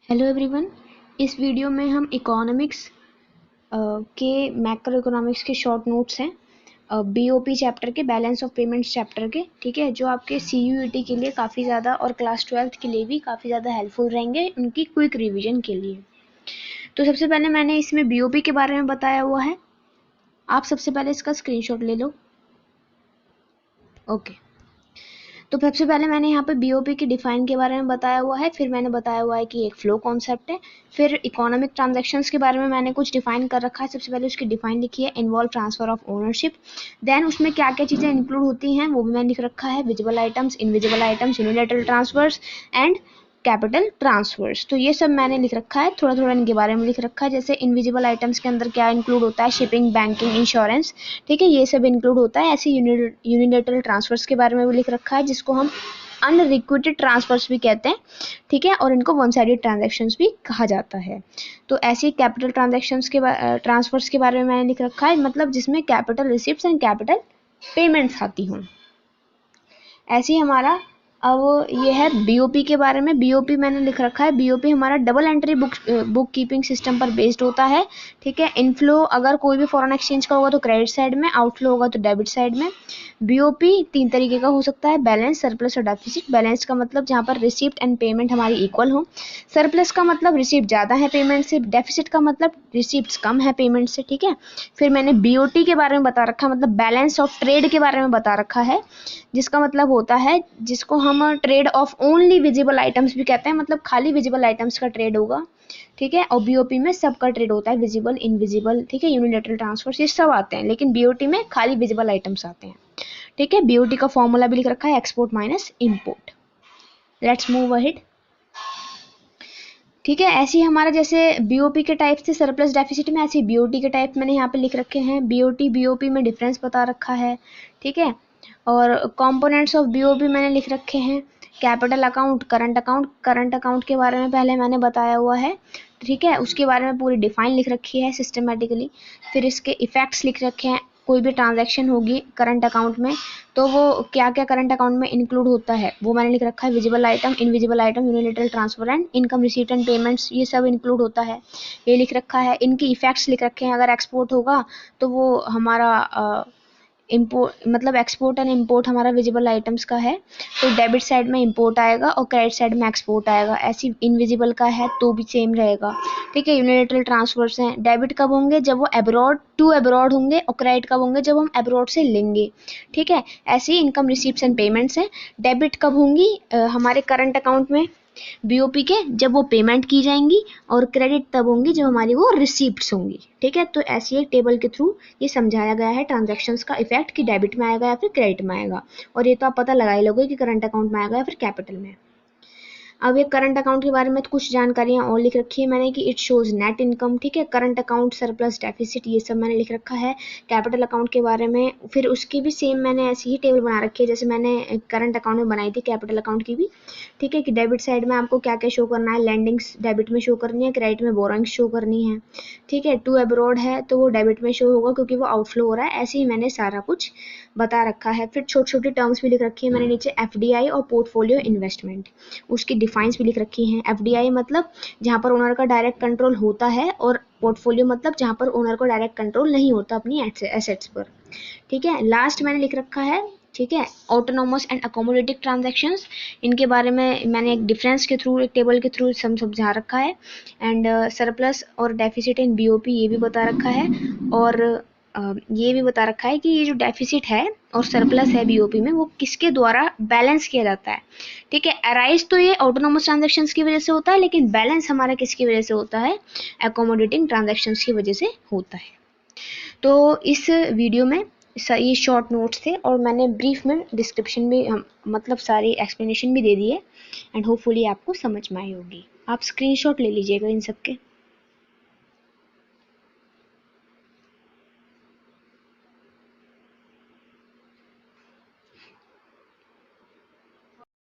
Hello everyone. इस video में हम इकोनॉमिक्स के मैक्रो इकोनॉमिक्स के शॉर्ट नोट्स हैं बीओपी चैप्टर के, बैलेंस ऑफ पेमेंट्स चैप्टर के, ठीक है, जो आपके सीयूईटी के लिए काफ़ी ज़्यादा और क्लास 12th के लिए भी काफ़ी ज़्यादा हेल्पफुल रहेंगे उनकी क्विक रिवीजन के लिए। तो सबसे पहले मैंने इसमें बीओपी के बारे में बताया हुआ है। आप सबसे पहले इसका स्क्रीनशॉट ले लो। ओके, तो सबसे पहले मैंने यहाँ पे बीओपी की डिफाइन के बारे में बताया हुआ है, फिर मैंने बताया हुआ है कि एक फ्लो कॉन्सेप्ट है, फिर इकोनॉमिक ट्रांजैक्शंस के बारे में मैंने कुछ डिफाइन कर रखा है। सबसे पहले उसकी डिफाइन लिखी है, involve transfer of ownership. Then उसमें क्या क्या चीज़ें इंक्लूड होती हैं वो भी मैंने लिख रखा है, visible items, invisible items, unilateral transfers and capital transfers. तो ये सब मैंने लिख रखा है, थोड़ा थोड़ा इनके बारे में लिख रखा है। जैसे इनविजिबल आइटम्स के अंदर क्या इंक्लूड होता है, शिपिंग, बैंकिंग, इंश्योरेंस, ठीक है, ये सब इंक्लूड होता है। ऐसे यूनिलैटरल ट्रांसफर्स के बारे में भी लिख रखा है, जिसको हम अनरिक्वेटेड ट्रांसफर्स भी कहते हैं, ठीक है, और इनको वन साइडेड ट्रांजैक्शंस भी कहा जाता है। तो ऐसी कैपिटल ट्रांजैक्शंस के ट्रांसफर्स के बारे में मैंने लिख रखा है, मतलब जिसमें capital receipts and capital payments आती हों। ऐसे ही हमारा अब ये है बीओपी के बारे में। बीओपी मैंने लिख रखा है, बीओपी हमारा double entry book keeping system पर बेस्ड होता है, ठीक है। इनफ्लो अगर कोई भी फॉरेन एक्सचेंज का होगा तो क्रेडिट साइड में, आउटफ्लो होगा तो डेबिट साइड में। बीओपी 3 तरीके का हो सकता है, बैलेंस, सरप्लस और डेफिसिट। बैलेंस का मतलब जहाँ पर रिसिप्ट एंड पेमेंट हमारी इक्वल हो। सरप्लस का मतलब रिसिप्ट ज़्यादा है पेमेंट से। डेफिसिट का मतलब रिसिप्ट कम है पेमेंट से, ठीक है। फिर मैंने बीओटी के बारे में बता रखा है, मतलब बैलेंस ऑफ ट्रेड के बारे में बता रखा है, जिसका मतलब होता है, जिसको हम trade off only visible items भी कहते हैं, मतलब खाली विजिबल आइटम्स का ट्रेड होगा, ठीक है। और बीओपी में सबका ट्रेड होता है, विजिबल, इनविजिबल, ठीक है, यूनिलैटरल ट्रांसफर्स, ये सब आते हैं, लेकिन बीओटी में खाली विजिबल आइटम्स आते हैं, ठीक है। बीओटी का फॉर्मूला भी लिख रखा है, export minus import. Let's move ahead, ठीक है। ऐसे ही हमारा जैसे बीओपी के टाइप से सरप्लस डेफिसिट में, ऐसे बीओटी के टाइप मैंने यहाँ पे लिख रखे हैं। बीओटी बीओपी में डिफरेंस बता रखा है, ठीक है। और कंपोनेंट्स ऑफ बीओपी मैंने लिख रखे हैं, capital account, current account. Current account के बारे में पहले मैंने बताया हुआ है, ठीक है, उसके बारे में पूरी डिफाइन लिख रखी है सिस्टमेटिकली। फिर इसके इफेक्ट्स लिख रखे हैं, कोई भी ट्रांजैक्शन होगी करंट अकाउंट में तो वो क्या क्या करंट अकाउंट में इंक्लूड होता है वो मैंने लिख रखा है, visible item, invisible item, unilateral transfer and income receipt and payments, ये सब इंक्लूड होता है, ये लिख रखा है। इनके इफेक्ट्स लिख रखे हैं, अगर एक्सपोर्ट होगा तो वो हमारा इम्पोर्ट, मतलब एक्सपोर्ट एंड इम्पोर्ट हमारा विजिबल आइटम्स का है तो डेबिट साइड में इम्पोर्ट आएगा और क्रेडिट साइड में एक्सपोर्ट आएगा। ऐसी इनविजिबल का है तो भी सेम रहेगा, ठीक है। यूनिलैटरल ट्रांसफर्स हैं, डेबिट कब होंगे, जब वो अब्रॉड टू अब्रॉड होंगे, और क्रेडिट कब होंगे, जब हम अब्रॉड से लेंगे, ठीक है। ऐसे ही इनकम रिसीप्ट्स एंड पेमेंट्स हैं, डेबिट कब होंगी, हमारे करंट अकाउंट में बीओपी के, जब वो पेमेंट की जाएंगी, और क्रेडिट तब होंगी जब हमारी वो रिसीप्ट्स होंगी, ठीक है। तो ऐसी एक टेबल के थ्रू ये समझाया गया है ट्रांजैक्शंस का इफेक्ट, कि डेबिट में आएगा या फिर क्रेडिट में आएगा, और ये तो आप पता लगा ही लोगे कि करंट अकाउंट में आएगा या फिर कैपिटल में। अब ये करंट अकाउंट के बारे में तो कुछ जानकारियाँ और लिख रखी है मैंने, कि इट शोज नेट इनकम, ठीक है, करंट अकाउंट, सरप्लस, डेफिसिट, ये सब मैंने लिख रखा है। कैपिटल अकाउंट के बारे में फिर उसकी भी सेम मैंने ऐसी ही टेबल बना रखी है जैसे मैंने करंट अकाउंट में बनाई थी कैपिटल अकाउंट की भी, ठीक है, कि डेबिट साइड में आपको क्या क्या शो करना है, लैंडिंग्स डेबिट में शो करनी है, क्रेडिट में बोरोइंग्स शो करनी है, ठीक है। टू अब्रॉड है तो वो डेबिट में शो होगा क्योंकि वो आउटफ्लो हो रहा है। ऐसे ही मैंने सारा कुछ बता रखा है। फिर छोटी छोटी टर्म्स भी लिख रखी है मैंने नीचे, एफडीआई और पोर्टफोलियो इन्वेस्टमेंट, उसकी डिफाइंस भी लिख रखी हैं। एफडीआई मतलब जहाँ पर ओनर का डायरेक्ट कंट्रोल होता है, और पोर्टफोलियो मतलब जहाँ पर ओनर को डायरेक्ट कंट्रोल नहीं होता अपनी एसेट्स पर, ठीक है। लास्ट मैंने लिख रखा है, ठीक है, ऑटोनोमस एंड अकोमोडेटिव ट्रांजैक्शंस, इनके बारे में मैंने एक डिफरेंस के थ्रू, एक टेबल के थ्रू समझा रखा है। एंड सरप्लस और डेफिसिट इन बीओपी ये भी बता रखा है, और ये भी बता रखा है कि ये जो डेफिसिट है और सरप्लस है बीओपी में, वो किसके द्वारा बैलेंस किया जाता है, ठीक है। अराइज तो ये ऑटोनोमस ट्रांजैक्शंस की वजह से होता है, लेकिन बैलेंस हमारा किसकी वजह से होता है, अकोमोडेटिंग ट्रांजैक्शंस की वजह से होता है। तो इस वीडियो में ये शॉर्ट नोट्स थे, और मैंने ब्रीफ में डिस्क्रिप्शन भी मतलब सारी एक्सप्लेनेशन भी दे दी है, एंड होपफुली आपको समझ में आई होगी। आप स्क्रीनशॉट ले लीजिएगा इन सब के।